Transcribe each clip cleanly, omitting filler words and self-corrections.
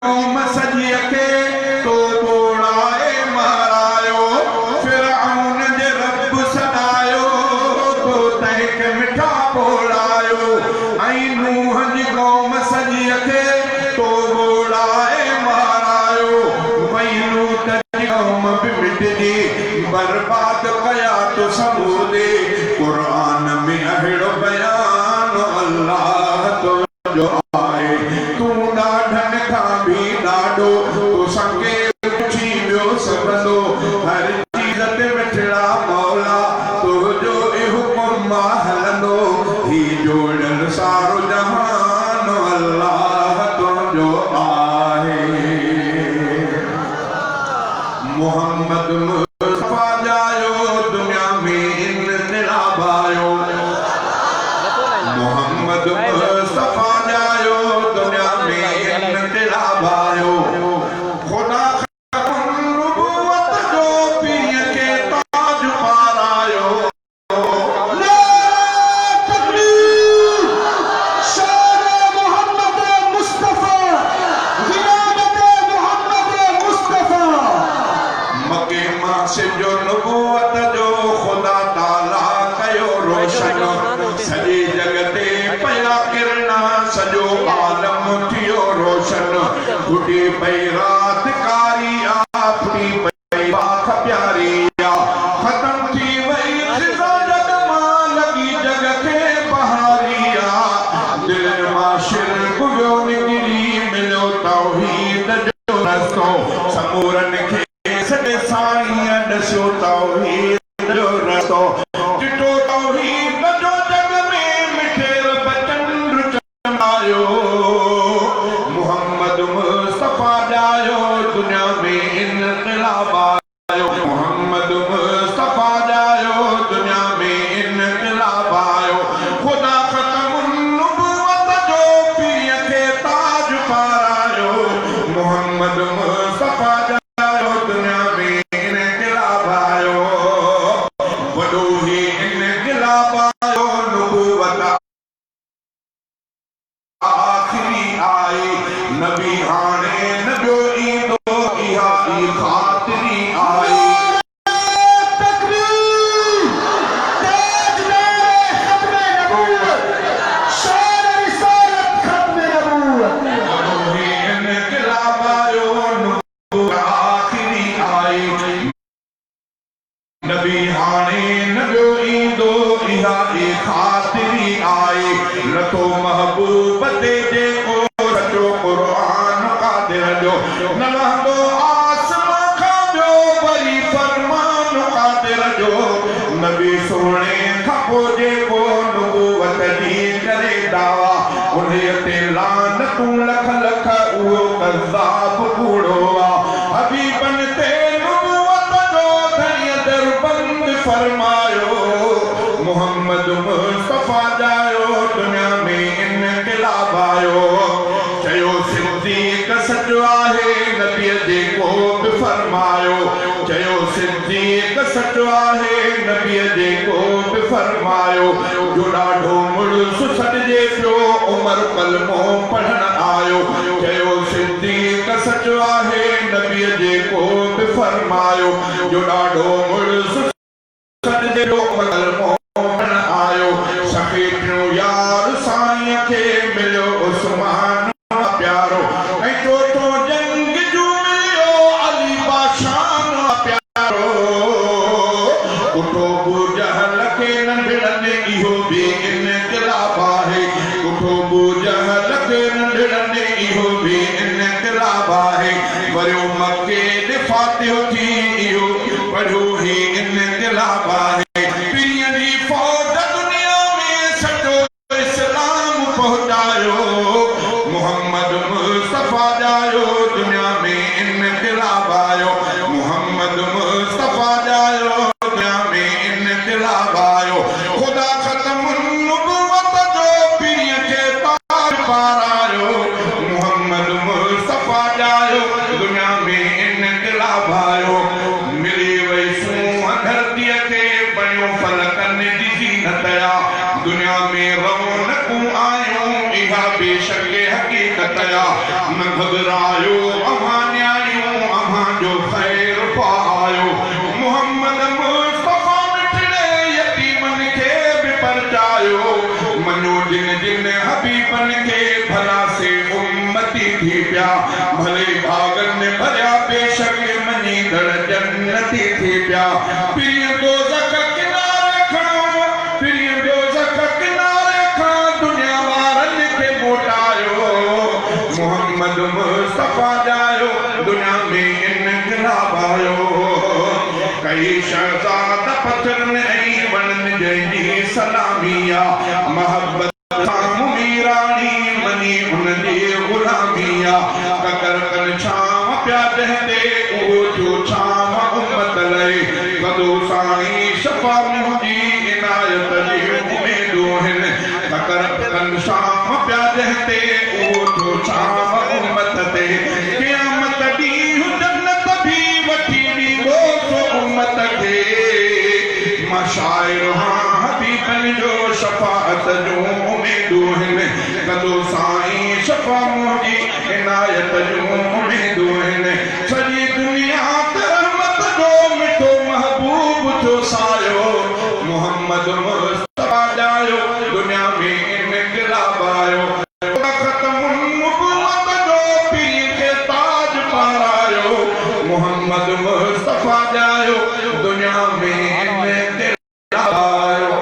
कौम सजी के तो बोड़ाए मारायो फिरऔन जे रब सदायो तो तहक मिठा बोड़ायो ऐं नूह जी कौम सजी के तो बोड़ाए मारायो वैनू तजी कौम भी मिटजी बर्बाद कया तो समूदे कुरान में अहिड़ो बयान अल्लाह तो जो आए तू ॾाढनि खां भी ॾाढो तो संगे पुछी वियो सघंदो हर चीज़ ते मिठड़ा मौला तो जो हुकुम मां हलंदो ही जोड़ल सारो जहान अल्लाह तो जो आहे मोहम्मद मुस्तफा जायो दुनिया में इनकलाब आयो मोहम्मद मुस्तफा जायो दुनिया में इनकलाब आयो खुदा नबूवत जो पीर के ताज पारायो ला तकबीर शान मोहम्मद मुस्तफा क़यामत मोहम्मद मुस्तफा मक्के मां से जो नबूवत जो खुदा ताला कयो रोशन सॼे जगते पया किरणा सॼो आलम थियो रोशन फुटी पई रात कारी आपड़ी पई बाख प्यारी खत्म थी वई ख़िज़ा जग मां लगी जग खे बहारिया दिल मां शिरक वियो निकिरी मिलियो तौहीद जो रस्तो समूरन खे सॼे साईं ॾसियो तौहीद जो रस्तो ॾिठो तौहीद जो जग में मिठेर बचन चमकायो मोहम्मद मुस्तफा जायो दुनिया में इनकलाब आयो मोहम्मद मुस्तफा जायो दुनिया में इनकलाब आयो खुदा ख़त्मुन नबूवत जो पीर खे ताज पारायो मोहम्मद मुस्तफा जायो दुनिया में इनकलाब आयो वॾो ही इनकलाब आयो नबूवत आखिरी आई नबी हाणे न ॿियो ईंदो इहा ई ख़ातिरी आई तकबीर ताजदार ख़त्म नबूवत शान रिसालत ख़त्म नबूवत वॾो ही इनकलाब आयो नबूवत आखिरी आई नबी हाणे न ॿियो ईंदो इहा ई ख़ातिरी आई लथो महबूब ते जेको सचो क़ुरान क़ादिर जो न लहंदो आसमां खां ॿियो वरी फरमान क़ादिर जो नबी सोणे खां पोइ जेको नबूवत जी करे दावा उन्हीअ ते लानतूं लख लख उहो कज़ाब कूड़ो हबीबन ते नबूवत जो धणीअ दरबंद फरमायो मोहम्मद मुस्तफा जायो दुनिया में इनकलाब आयो चयो सिद्दीक़ सचो आहे नबीअ जेको बि फरमायो चयो सिद्दीक़ सचो आहे नबीअ जेको बि फरमायो जो ॾाढो मुड़ुस सॾिजे पियो उमर कलमो पढ़ण आयो चयो सिद्दीक़ सचो आहे नबीअ जेको बि फरमायो जो ॾाढो मुड़ुस सॾिजे पियो उमर कलमो पढ़ण आयो सफ़ेदियो यार साईं खे मिलियो उस्मान प्यारो ऐं चोथों जंग जू मिलियो अली बादशाह प्यारो उठो अबू जहल खे नंढड़नि इहो बि इनकलाब आहे उठो अबू जहल खे नंढड़नि इहो बि इनकलाब आहे वरियो मके ते फातिहो थी इहो वॾो ही इनकलाब आहे पीअ जी फौज दुनिया में सॼो इस्लाम पहुचायो मोहम्मद मुस्तफा जायो दुनिया में इनकलाब आयो मोहम्मद मुस्तफा जायो दुनिया में इनकलाब आयो खुदा ख़त्मुन नबूवत जो पीर खे ताज पारायो मोहम्मद मुस्तफा जायो दुनिया में इनकलाब आयो मिली वई सूंह धरतीअ खे बणियो फलकनि जी ज़ीनत दुनिया में रौनकूं आयूं इहा बेशक हक़ीक़त न घबरायो पिया भले भागन ने भरिया बेशक मनी दड़ जन्नती थी पिया प्रिय दोज़ख किनारे खड़ो प्रिय दोज़ख किनारे खड़ा दुनिया वारन के मोटायो मोहम्मद मुस्तफा जायो दुनिया में इनकलाब आयो कई शहजाद पत्थर ने बनन जंजी सलामिया मोहब्बत मीरानी मनी उनजी गुलामिया ककर कर छाम प्या दहते ओ जो छाम उम्मत लई कदो साईं शफा मुंजी इनायत जी उम्मीदो हिन ककर कर छाम प्या दहते ओ जो छाम उम्मत ते क़यामत दी जन्नत भी वठी दी सो उम्मत के मशाइर हबीबन जो शफाअत जो उम्मीदो हिन कदो साईं शफा मुंजी इनायत जो उम्मीदो हिन सॼी दुनिया ते रहमत जो मिठो महबूब जो सायो मोहम्मद मुस्तफा जायो दुनिया में इनकलाब आयो ख़त्मुन नबुव्वत जो पीर के ताज पारायो मोहम्मद मुस्तफा जायो दुनिया में इनकलाब आयो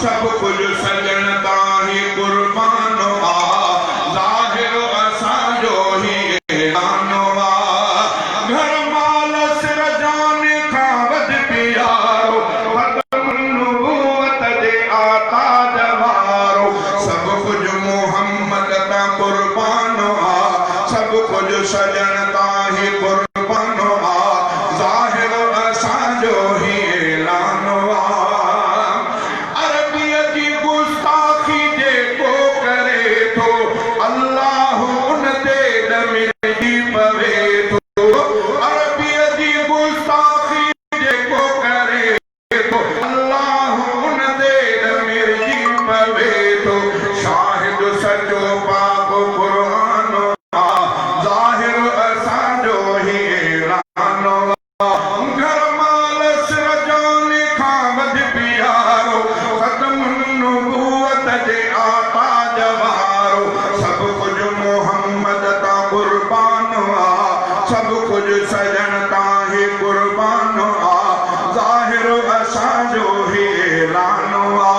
सब कुछ सजन ताही कुर्बान आ ज़ाहिर असांजो ही ऐलान आ घर माल सिर जान खां वध प्यारो ख़त्मुन नबुव्वत जे आता जवारो सब कुछ मोहम्मद ता कुर्बान आ सब कुछ सजन ताही कुर्बान आ ज़ाहिर असांजो ही ऐलान आ सब कुछ सजन ताही कुर्बान आ ज़ाहिर असांजो ही ऐलान आ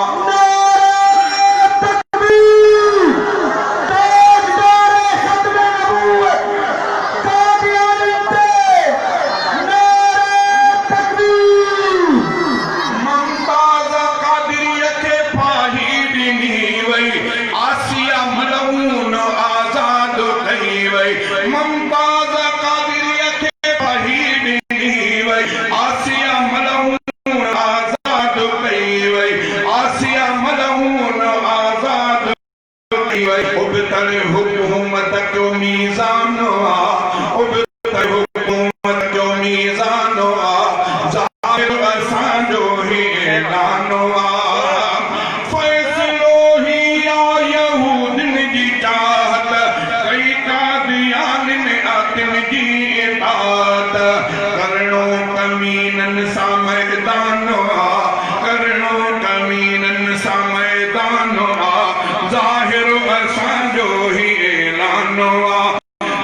हुकूमत जो मीज़ान आ हुकूमत जो मीज़ान आ ज़ाहिर असांजो ही ऐलान आ फैसलो ही आ यहूदन जी चाहत कई कादियान ने आतिन जी इताअत करणो कमीनन सा मैदान आ करणो कमीनन सा मैदान आ ज़ाहिर असांजो ही ऐलान आ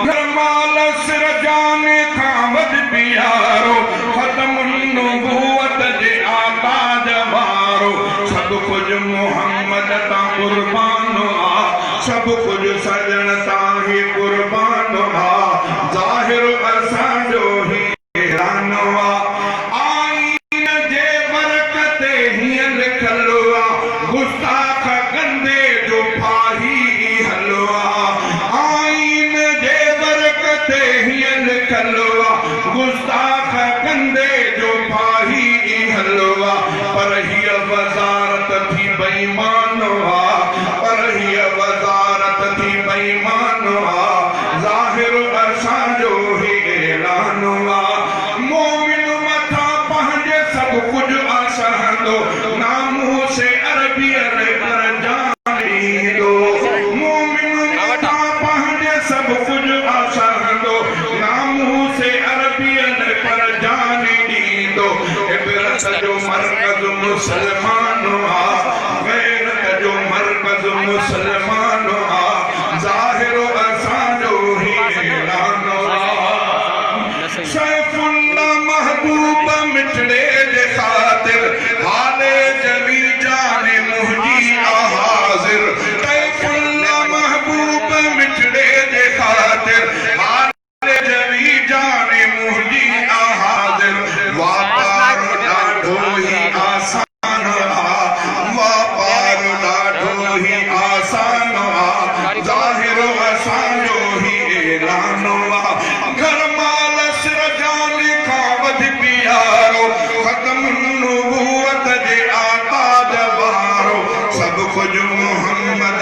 घर माल सिर जान खां वध प्यारो ख़त्मुन नबुव्वत जे आता जवारो सब कुछ मोहम्मद ता कुर्बान आ सब कुछ सजन ताही कुर्बान आ ज़ाहिर असांजो ही ऐलान आ आईन जे बरकत हीअं लिखल आ गुस्ताख कंदे जो पाही हलवा पर हीअ वज़ारत थी बेईमान पर हीअ वज़ारत थी बेईमान ज़ाहिर असांजो ही ऐलान मोमिन मथा पंहिंजे सभु कुझु आसहंदो नामूं से अरबियन पर जानींदो मोमिन मथा पंहिंजे सभु कुझु आसहंदो नामूं से अरबियन पर जानी ॾींदो इबरत जो मरकज़ मुसलमान गैरत जो मरकज़ मुसलमान ज़ाहिर असांजो ही ऐलान सैफुल्लाह महबूब मिठड़े जे ख़ातिर हाले जवी जाने मुंहिंजी हाज़िर सैफुल्लाह महबूब मिठड़े जे ख़ातिर हाले जवी जाने मुंहिंजी हाज़िर वापार ॾाढो ई आसान वापार ॾाढो ई आसान ज़ाहिर असांजो ही ऐलान घर माल सिर जान खां वधीक प्यारो ख़त्म नबूवत जे आका जवारो सभु कुझु मोहम्मद